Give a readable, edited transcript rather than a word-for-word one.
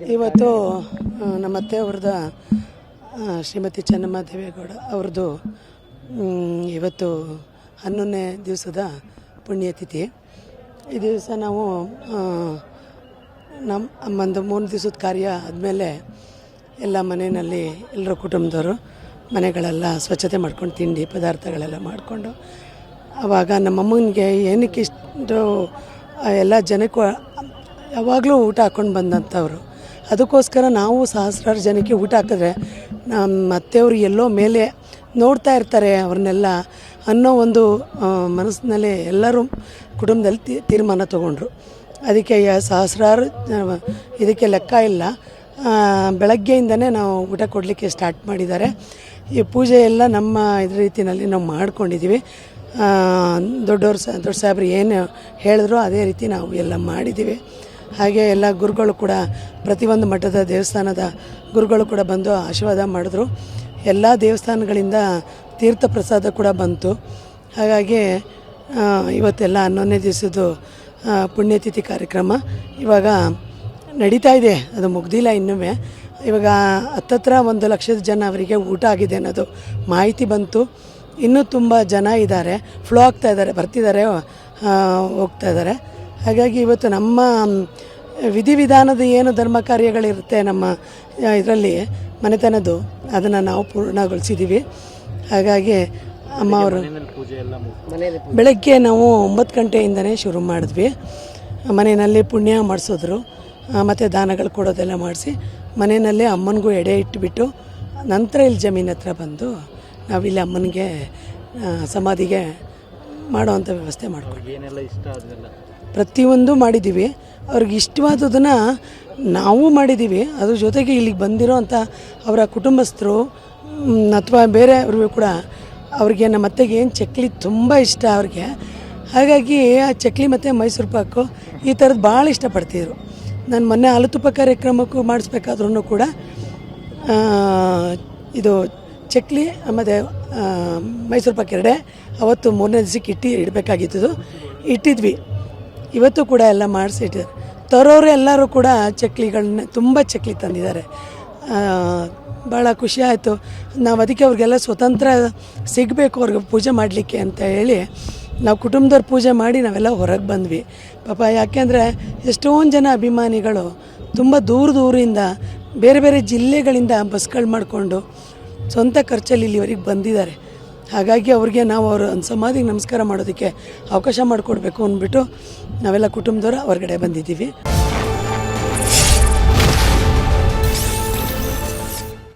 ಇವತ್ತು ನಮ್ಮ ಅತ್ತೆಯವ್ರದ ಶ್ರೀಮತಿ ಚೆನ್ನಮ್ಮ ದೇವೇಗೌಡ ಅವ್ರದ್ದು ಇವತ್ತು 11ನೇ ದಿವಸದ ಪುಣ್ಯತಿಥಿ. ಈ ದಿವಸ ನಾವು ನಮ್ಮೊಂದು 3 ದಿವಸದ ಕಾರ್ಯ ಆದಮೇಲೆ ಎಲ್ಲ ಮನೆಯಲ್ಲಿ ಎಲ್ಲರ ಕುಟುಂಬದವರು ಮನೆಗಳೆಲ್ಲ ಸ್ವಚ್ಛತೆ ಮಾಡ್ಕೊಂಡು ತಿಂಡಿ ಪದಾರ್ಥಗಳೆಲ್ಲ ಮಾಡಿಕೊಂಡು ಆವಾಗ ನಮ್ಮಮ್ಮನಿಗೆ ಏನಕ್ಕೆ ಇಷ್ಟು ಎಲ್ಲ ಜನಕ್ಕೂ ಯಾವಾಗಲೂ ಊಟ ಹಾಕ್ಕೊಂಡು ಬಂದಂಥವ್ರು. ಅದಕ್ಕೋಸ್ಕರ ನಾವು ಸಹಸ್ರಾರು ಜನಕ್ಕೆ ಊಟ ಹಾಕಿದ್ರೆ ನಮ್ಮ ಅತ್ತೆಯವರು ಎಲ್ಲೋ ಮೇಲೆ ನೋಡ್ತಾ ಇರ್ತಾರೆ ಅವ್ರನ್ನೆಲ್ಲ ಅನ್ನೋ ಒಂದು ಮನಸ್ಸಿನಲ್ಲಿ ಎಲ್ಲರೂ ಕುಟುಂಬದಲ್ಲಿ ತೀರ್ಮಾನ ತೊಗೊಂಡ್ರು. ಅದಕ್ಕೆ ಸಹಸ್ರಾರು ಇದಕ್ಕೆ ಲೆಕ್ಕ ಇಲ್ಲ. ಬೆಳಗ್ಗೆಯಿಂದನೇ ನಾವು ಊಟ ಕೊಡಲಿಕ್ಕೆ ಸ್ಟಾರ್ಟ್ ಮಾಡಿದ್ದಾರೆ. ಈ ಪೂಜೆ ಎಲ್ಲ ನಮ್ಮ ಇದ್ರ ರೀತಿಯಲ್ಲಿ ನಾವು ಮಾಡ್ಕೊಂಡಿದ್ದೀವಿ. ದೊಡ್ಡ ಸಾಹೇಬ್ರು ಏನು ಹೇಳಿದ್ರು ಅದೇ ರೀತಿ ನಾವು ಎಲ್ಲ ಮಾಡಿದ್ದೀವಿ. ಹಾಗೆ ಎಲ್ಲ ಗುರುಗಳು ಕೂಡ ಪ್ರತಿಯೊಂದು ಮಠದ ದೇವಸ್ಥಾನದ ಗುರುಗಳು ಕೂಡ ಬಂದು ಆಶೀರ್ವಾದ ಮಾಡಿದ್ರು. ಎಲ್ಲ ದೇವಸ್ಥಾನಗಳಿಂದ ತೀರ್ಥ ಪ್ರಸಾದ ಕೂಡ ಬಂತು. ಹಾಗಾಗಿ ಇವತ್ತೆಲ್ಲ 11ನೇ ದಿವಸದ್ದು ಪುಣ್ಯತಿಥಿ ಕಾರ್ಯಕ್ರಮ ಇವಾಗ ನಡೀತಾ ಇದೆ. ಅದು ಮುಗ್ದಿಲ್ಲ ಇನ್ನೂ. ಇವಾಗ ಹತ್ತತ್ರ 1 ಲಕ್ಷದ ಜನ ಅವರಿಗೆ ಊಟ ಆಗಿದೆ ಅನ್ನೋದು ಮಾಹಿತಿ ಬಂತು. ಇನ್ನೂ ತುಂಬ ಜನ ಇದ್ದಾರೆ, ಫ್ಲೋ ಆಗ್ತಾ ಇದ್ದಾರೆ, ಬರ್ತಿದ್ದಾರೆ, ಹೋಗ್ತಾ ಇದ್ದಾರೆ. ಹಾಗಾಗಿ ಇವತ್ತು ನಮ್ಮ ವಿಧಿವಿಧಾನದ ಏನು ಧರ್ಮ ಕಾರ್ಯಗಳಿರುತ್ತೆ ನಮ್ಮ ಇದರಲ್ಲಿ ಮನೆತನದ್ದು ಅದನ್ನು ನಾವು ಪೂರ್ಣಗೊಳಿಸಿದ್ದೀವಿ. ಹಾಗಾಗಿ ಅಮ್ಮ ಅವರು ಬೆಳಗ್ಗೆ ನಾವು 9 ಗಂಟೆಯಿಂದನೇ ಶುರು ಮಾಡಿದ್ವಿ. ಮನೆಯಲ್ಲಿ ಪುಣ್ಯ ಮಾಡಿಸಿದ್ರು, ಮತ್ತು ದಾನಗಳು ಕೊಡೋದೆಲ್ಲ ಮಾಡಿಸಿ ಮನೆಯಲ್ಲೇ ಅಮ್ಮನಿಗೂ ಎಡೆ ಇಟ್ಟುಬಿಟ್ಟು ನಂತರ ಇಲ್ಲಿ ಜಮೀನ್ ಹತ್ರ ಬಂದು ನಾವಿಲ್ಲಿ ಅಮ್ಮನಿಗೆ ಸಮಾಧಿಗೆ ಮಾಡೋವಂಥ ವ್ಯವಸ್ಥೆ ಮಾಡ್ಕೊಂಡ್ವಿ. ಪ್ರತಿಯೊಂದು ಮಾಡಿದ್ದೀವಿ. ಅವ್ರಿಗೆ ಇಷ್ಟವಾದದನ್ನು ನಾವು ಮಾಡಿದ್ದೀವಿ. ಅದ್ರ ಜೊತೆಗೆ ಇಲ್ಲಿಗೆ ಬಂದಿರೋ ಅಂಥ ಅವರ ಕುಟುಂಬಸ್ಥರು ಅಥವಾ ಬೇರೆಯವ್ರಿಗೂ ಕೂಡ ಅವ್ರಿಗೆ ನಮ್ಮ ಅತ್ತೆಗೆ ಏನು ಚಕ್ಲಿ ತುಂಬ ಇಷ್ಟ ಅವ್ರಿಗೆ. ಹಾಗಾಗಿ ಆ ಚಕ್ಲಿ ಮತ್ತು ಮೈಸೂರು ಪಾಕು ಈ ಥರದ್ದು ಭಾಳ ಇಷ್ಟಪಡ್ತಿದ್ರು. ನಾನು ಮೊನ್ನೆ ಹಾಲು ತುಪ್ಪ ಕಾರ್ಯಕ್ರಮಕ್ಕೂ ಮಾಡಿಸ್ಬೇಕಾದ್ರೂ ಕೂಡ ಇದು ಚಕ್ಲಿ ಮತ್ತು ಮೈಸೂರು ಪಾಕ್ ಎರಡೇ ಅವತ್ತು 3ನೇ ದಿವಸಕ್ಕೆ ಇಡಬೇಕಾಗಿತ್ತು. ಇಟ್ಟಿದ್ವಿ. ಇವತ್ತು ಕೂಡ ಎಲ್ಲ ಮಾಡಿಸಿಟ್ಟಿದ್ದಾರೆ. ತರೋರು ಎಲ್ಲರೂ ಕೂಡ ಚಕ್ಲಿಗಳನ್ನ ತುಂಬ ಚಕ್ಲಿ ತಂದಿದ್ದಾರೆ. ಭಾಳ ಖುಷಿ ಆಯಿತು. ನಾವು ಅದಕ್ಕೆ ಅವ್ರಿಗೆಲ್ಲ ಸ್ವತಂತ್ರ ಸಿಗಬೇಕು ಅವ್ರಿಗೆ ಪೂಜೆ ಮಾಡಲಿಕ್ಕೆ ಅಂತ ಹೇಳಿ ನಾವು ಕುಟುಂಬದವ್ರು ಪೂಜೆ ಮಾಡಿ ನಾವೆಲ್ಲ ಹೊರಗೆ ಬಂದ್ವಿ. ಪಾಪ ಯಾಕೆಂದರೆ ಎಷ್ಟೊಂದು ಜನ ಅಭಿಮಾನಿಗಳು ತುಂಬ ದೂರದಿಂದ ಬೇರೆ ಬೇರೆ ಜಿಲ್ಲೆಗಳಿಂದ ಬಸ್ಗಳು ಮಾಡಿಕೊಂಡು ಸ್ವಂತ ಖರ್ಚಲ್ಲಿ ಇಲ್ಲಿವರೆಗೆ ಬಂದಿದ್ದಾರೆ. ಹಾಗಾಗಿ ಅವ್ರಿಗೆ ನಾವು ಅವ್ರ ಸಮಾಧಿಗೆ ನಮಸ್ಕಾರ ಮಾಡೋದಕ್ಕೆ ಅವಕಾಶ ಮಾಡಿಕೊಡ್ಬೇಕು ಅಂದ್ಬಿಟ್ಟು ನಾವೆಲ್ಲ ಕುಟುಂಬದವರು ಹೊರಗಡೆ ಬಂದಿದ್ದೀವಿ.